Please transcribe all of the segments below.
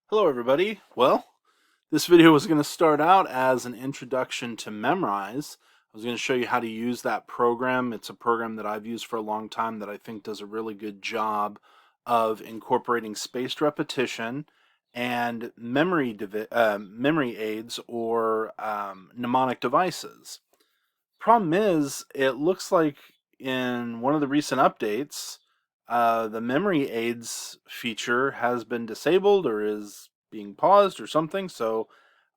Hello everybody. Well, this video was going to start out as an introduction to Memrise. I was going to show you how to use that program. It's a program that I've used for a long time that I think does a really good job of incorporating spaced repetition and memory aids or mnemonic devices. Problem is, it looks like in one of the recent updates, the memory aids feature has been disabled or is being paused or something. So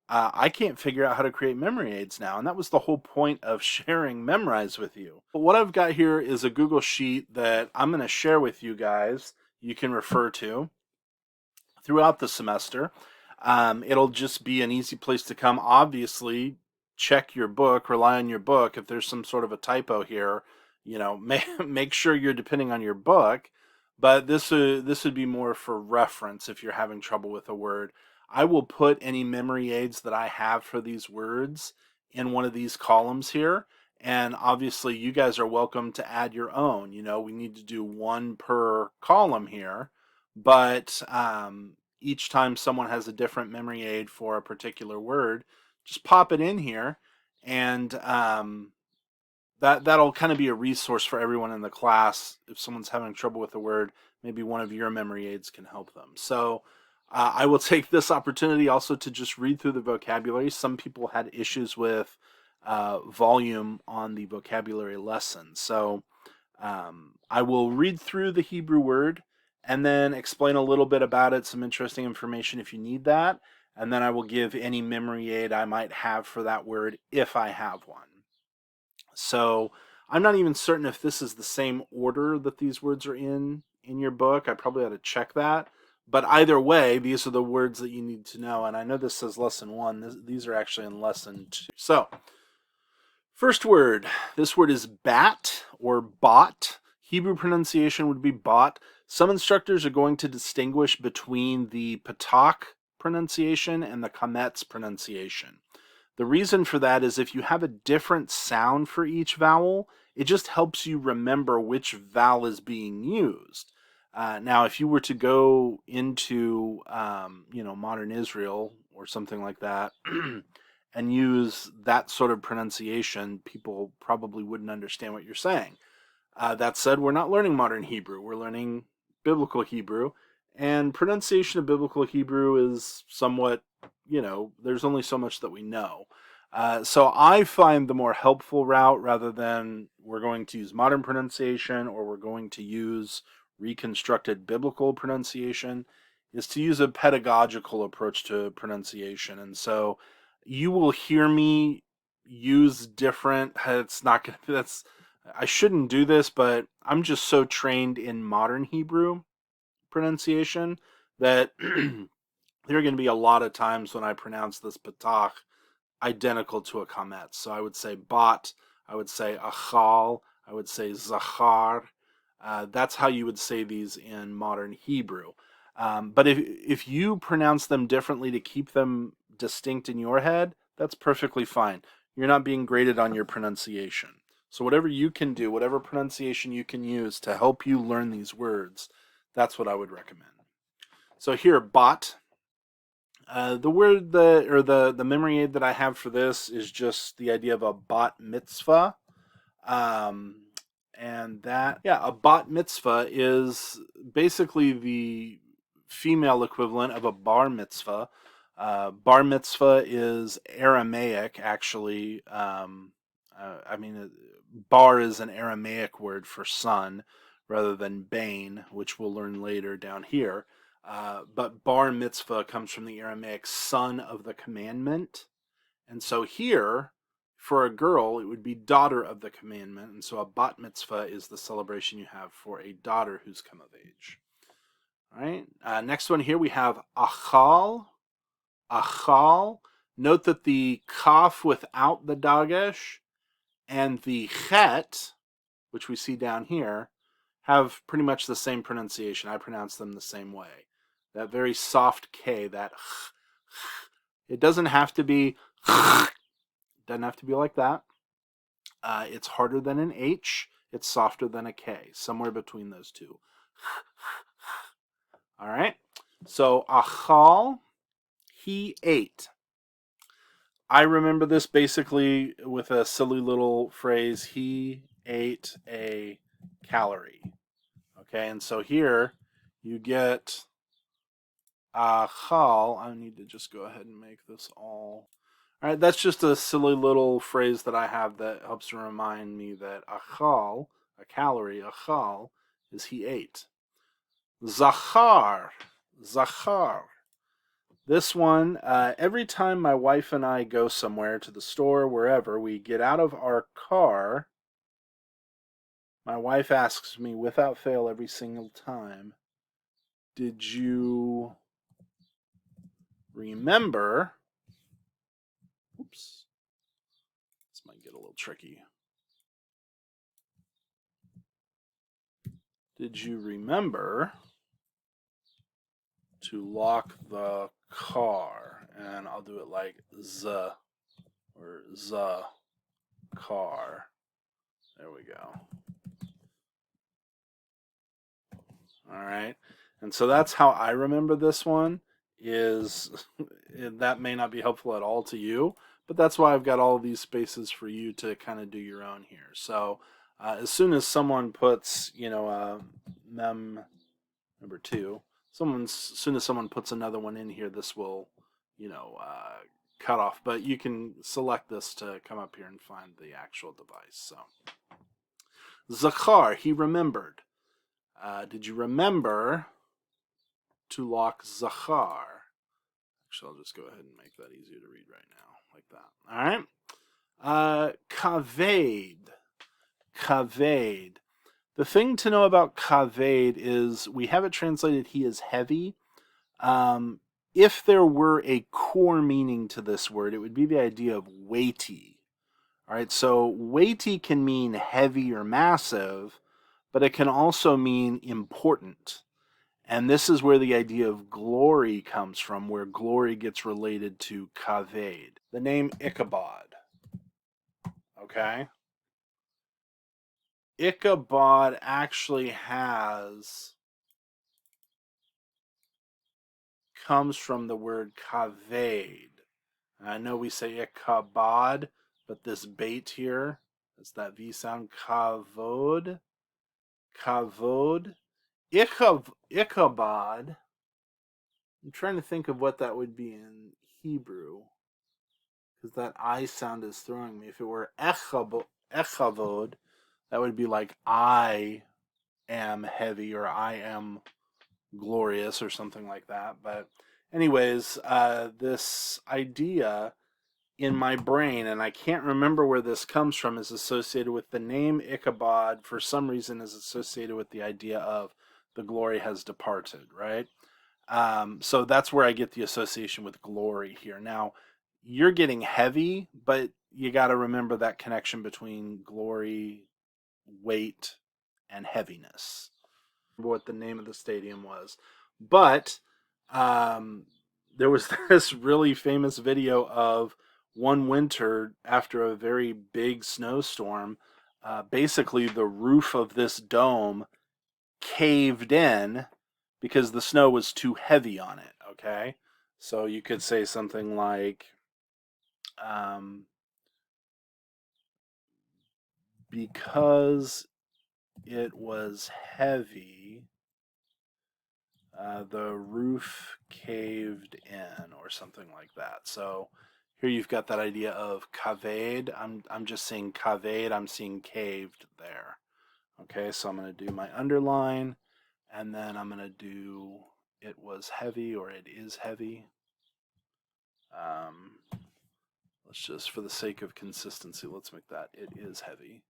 I can't figure out how to create memory aids now. And that was the whole point of sharing Memrise with you. But what I've got here is a Google Sheet that I'm going to share with you guys. You can refer to throughout the semester. It'll just be an easy place to come. Obviously, check your book, rely on your book. If there's some sort of a typo here, make sure you're depending on your book. But this would be more for reference if you're having trouble with a word. I will put any memory aids that I have for these words in one of these columns here. And obviously, you guys are welcome to add your own. We need to do one per column here, but each time someone has a different memory aid for a particular word, just pop it in here, and that'll kind of be a resource for everyone in the class. If someone's having trouble with a word, maybe one of your memory aids can help them. So I will take this opportunity also to just read through the vocabulary. Some people had issues with volume on the vocabulary lesson. So I will read through the Hebrew word and then explain a little bit about it, some interesting information if you need that. And then I will give any memory aid I might have for that word if I have one. So I'm not even certain if this is the same order that these words are in your book. I probably ought to check that. But either way, these are the words that you need to know. And I know this says lesson 1. These are actually in lesson 2. So first word, this word is bat or bot. Hebrew pronunciation would be bot. Some instructors are going to distinguish between the patak pronunciation and the kametz pronunciation. The reason for that is if you have a different sound for each vowel, it just helps you remember which vowel is being used. Now, if you were to go into, modern Israel or something like that, and use that sort of pronunciation, people probably wouldn't understand what you're saying. That said, we're not learning modern Hebrew. We're learning biblical Hebrew. And pronunciation of biblical Hebrew is somewhat, there's only so much that we know. So I find the more helpful route, rather than we're going to use modern pronunciation or we're going to use reconstructed biblical pronunciation, is to use a pedagogical approach to pronunciation. And so you will hear me use different, it's not going to, I shouldn't do this, but I'm just so trained in modern Hebrew pronunciation that there are going to be a lot of times when I pronounce this patach identical to a kametz. So I would say bat, I would say achal, I would say zachar. That's how you would say these in modern Hebrew. But if you pronounce them differently to keep them distinct in your head, that's perfectly fine. You're not being graded on your pronunciation. So whatever you can do, whatever pronunciation you can use to help you learn these words, that's what I would recommend. So here, bat. The word the memory aid that I have for this is just the idea of a bat mitzvah. And that, yeah, a bat mitzvah is basically the female equivalent of a bar mitzvah. Bar mitzvah is Aramaic, actually. Bar is an Aramaic word for son rather than bane, which we'll learn later down here. But bar mitzvah comes from the Aramaic son of the commandment. And so here, for a girl, it would be daughter of the commandment. And so a bat mitzvah is the celebration you have for a daughter who's come of age. All right. Next one here we have achal. Achal. Note that the kaf without the dagesh and the chet, which we see down here, have pretty much the same pronunciation. I pronounce them the same way. That very soft K, that it doesn't have to be like that. It's harder than an H. It's softer than a K, somewhere between those two. All right. So achal, he ate. I remember this basically with a silly little phrase. He ate a calorie. Okay, and so here you get achal. I need to just go ahead and make this all. All right, that's just a silly little phrase that I have that helps to remind me that achal, a calorie, achal, is he ate. Zachar, zachar. This one, every time my wife and I go somewhere, to the store, wherever, we get out of our car, my wife asks me without fail every single time, did you remember? Oops, this might get a little tricky. Did you remember to lock the car? And I'll do it like z or z car. There we go. All right. And so that's how I remember this one is that may not be helpful at all to you, but that's why I've got all these spaces for you to kind of do your own here. So as soon as someone puts, mem number two, as soon as someone puts another one in here, this will, cut off. But you can select this to come up here and find the actual device. So Zachar, he remembered. Did you remember to lock Zachar? Actually, I'll just go ahead and make that easier to read right now, like that. All right. Kaved. Kaved. The thing to know about kaved is we have it translated he is heavy. If there were a core meaning to this word, it would be the idea of weighty. All right, so weighty can mean heavy or massive, but it can also mean important. And this is where the idea of glory comes from, where glory gets related to kaved. The name Ichabod. Okay? Ichabod actually comes from the word kaved. I know we say Ichabod, but this bait here, it's that V sound, kavod. Kavod. Ichabod. I'm trying to think of what that would be in Hebrew, because that I sound is throwing me. If it were echavod, that would be like I am heavy or I am glorious or something like that. But anyways, this idea in my brain, and I can't remember where this comes from, is associated with the name Ichabod. For some reason, is associated with the idea of the glory has departed, right? So that's where I get the association with glory here. Now, you're getting heavy, but you got to remember that connection between glory, weight, and heaviness. What the name of the stadium was, but there was this really famous video of one winter after a very big snowstorm. Basically, the roof of this dome caved in because the snow was too heavy on it. Okay, so you could say something like, um, because it was heavy, the roof caved in, or something like that. So here you've got that idea of kaved. I'm just seeing kaved. I'm seeing caved there. Okay, so I'm going to do my underline, and then I'm going to do it was heavy or it is heavy. Um, let's just, for the sake of consistency, let's make that it is heavy.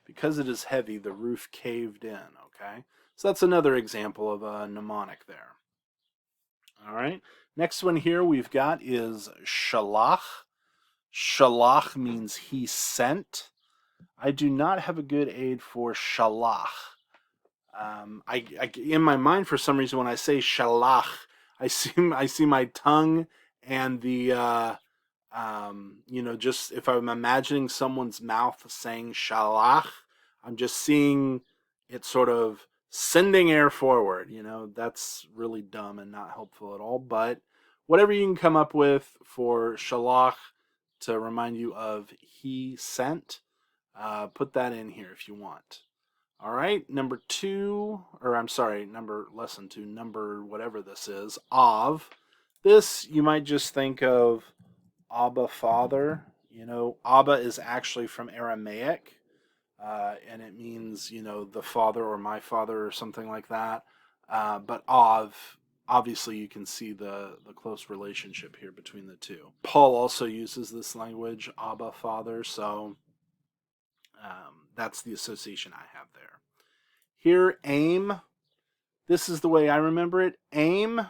Because it is heavy, the roof caved in. Okay, so that's another example of a mnemonic there. All right. Next one here we've got is Shalach. Shalach means he sent. I do not have a good aid for Shalach. In my mind, for some reason, when I say Shalach, I see my tongue and the just if I'm imagining someone's mouth saying Shalach, I'm just seeing it sort of sending air forward. That's really dumb and not helpful at all. But whatever you can come up with for Shalach to remind you of he sent, put that in here if you want. All right, lesson two, number whatever this is, Av. This you might just think of Abba, Father. Abba is actually from Aramaic, and it means, the father or my father or something like that. But Av, obviously you can see the close relationship here between the two. Paul also uses this language, Abba, Father, so that's the association I have there. Here, aim. This is the way I remember it. Aim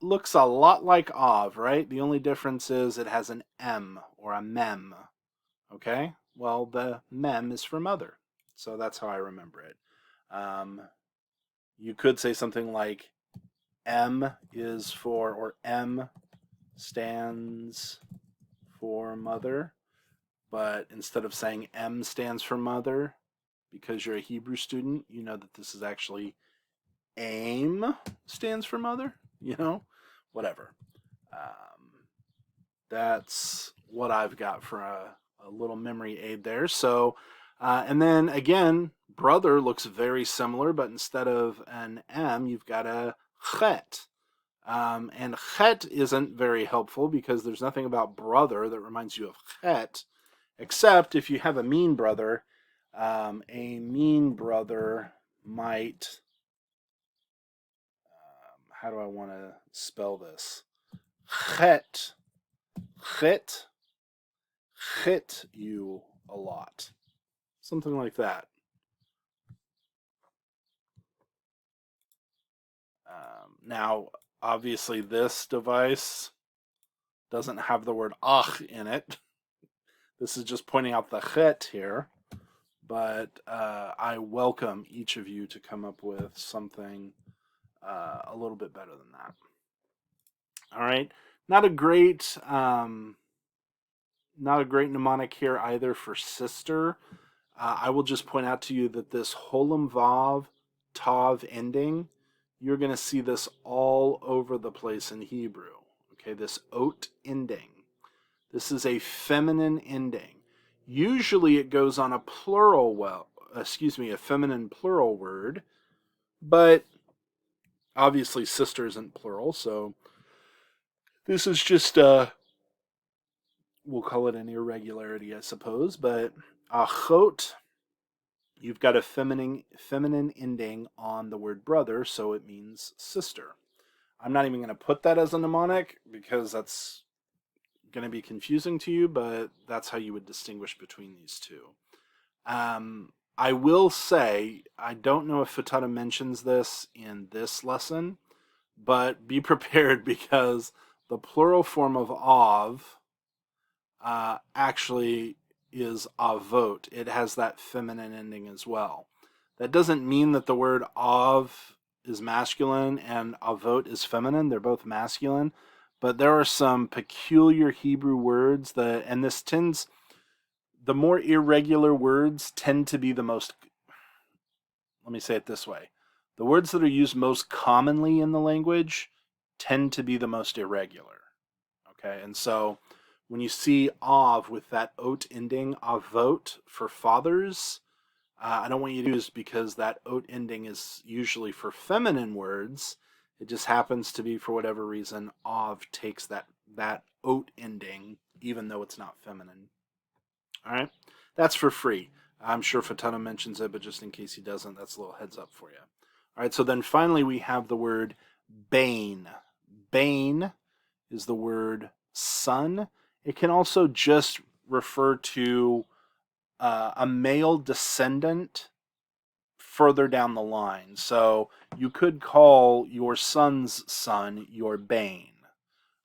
looks a lot like Av, right? The only difference is it has an M or a mem. Okay? Well, the mem is for mother. So that's how I remember it. You could say something like M is for, or M stands for mother. But instead of saying M stands for mother, because you're a Hebrew student, you know that this is actually AIM stands for mother. Whatever. That's what I've got for a little memory aid there. So, and then again, brother looks very similar, but instead of an M, you've got a chet. And chet isn't very helpful because there's nothing about brother that reminds you of chet, except if you have a mean brother. A mean brother might, how do I want to spell this? Chet you a lot. Something like that. Now, obviously, this device doesn't have the word ach in it. This is just pointing out the chet here. But I welcome each of you to come up with something a little bit better than that. All right. Not a great mnemonic here either for sister. I will just point out to you that this Holam Vav Tav ending, you're going to see this all over the place in Hebrew. Okay, this ot ending. This is a feminine ending. Usually it goes on a feminine plural word, but obviously sister isn't plural, so this is just we'll call it an irregularity, I suppose, but achot, you've got a feminine ending on the word brother, so it means sister. I'm not even going to put that as a mnemonic because that's going to be confusing to you, but that's how you would distinguish between these two. I will say, I don't know if Futato mentions this in this lesson, but be prepared because the plural form of Av actually is avot. It has that feminine ending as well. That doesn't mean that the word Av is masculine and avot is feminine. They're both masculine, but there are some peculiar Hebrew words and this tends, the more irregular words tend to be the most, let me say it this way. The words that are used most commonly in the language tend to be the most irregular. Okay, and so when you see Av with that ot ending, avot for fathers, I don't want you to use because that ot ending is usually for feminine words. It just happens to be, for whatever reason, Av takes that ot ending, even though it's not feminine. All right, that's for free. I'm sure Futato mentions it, but just in case he doesn't, that's a little heads up for you. All right, so then finally we have the word bane. Bane is the word son. It can also just refer to a male descendant further down the line. So you could call your son's son your bane.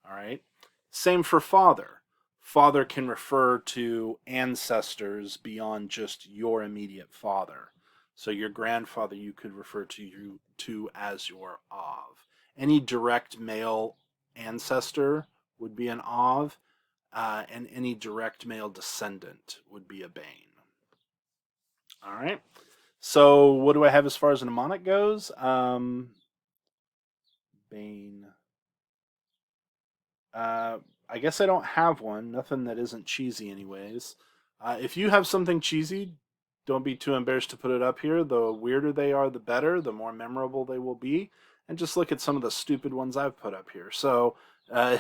All right. Same for father. Father can refer to ancestors beyond just your immediate father. So your grandfather you could refer to as your Av. Any direct male ancestor would be an Av, and any direct male descendant would be a bane. All right. So what do I have as far as a mnemonic goes? Bane. Uh, I guess I don't have one. Nothing that isn't cheesy, anyways. If you have something cheesy, don't be too embarrassed to put it up here. The weirder they are, the better. The more memorable they will be. And just look at some of the stupid ones I've put up here. So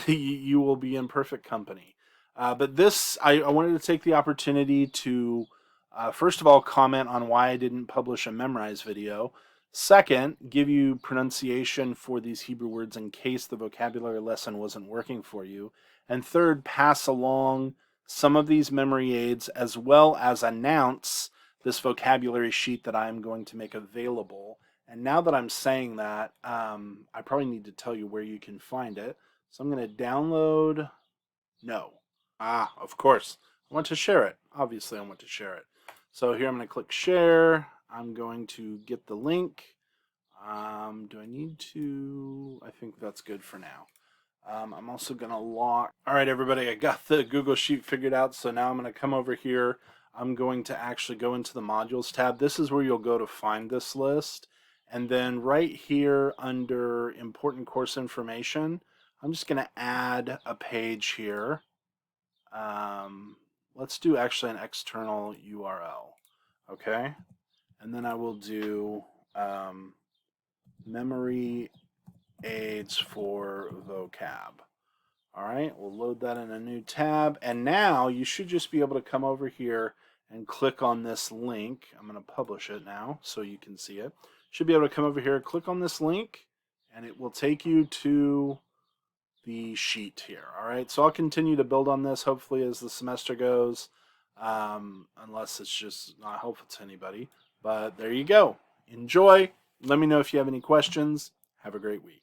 you will be in perfect company. But this, I wanted to take the opportunity to, first of all, comment on why I didn't publish a memorize video. Second, give you pronunciation for these Hebrew words in case the vocabulary lesson wasn't working for you. And third, pass along some of these memory aids as well as announce this vocabulary sheet that I'm going to make available. And now that I'm saying that, I probably need to tell you where you can find it. So I'm going to download. No. Of course. I want to share it. Obviously, I want to share it. So here I'm going to click share. I'm going to get the link. Do I need to? I think that's good for now. I'm also going to lock. All right, everybody, I got the Google Sheet figured out. So now I'm going to come over here. I'm going to actually go into the modules tab. This is where you'll go to find this list. And then right here under important course information, I'm just going to add a page here. Let's do actually an external URL. Okay. And then I will do memory aids for vocab. All right, we'll load that in a new tab. And now you should just be able to come over here and click on this link. I'm going to publish it now so you can see it. Should be able to come over here, click on this link, and it will take you to the sheet here. All right, so I'll continue to build on this hopefully as the semester goes, unless it's just not helpful to anybody. But there you go. Enjoy. Let me know if you have any questions. Have a great week.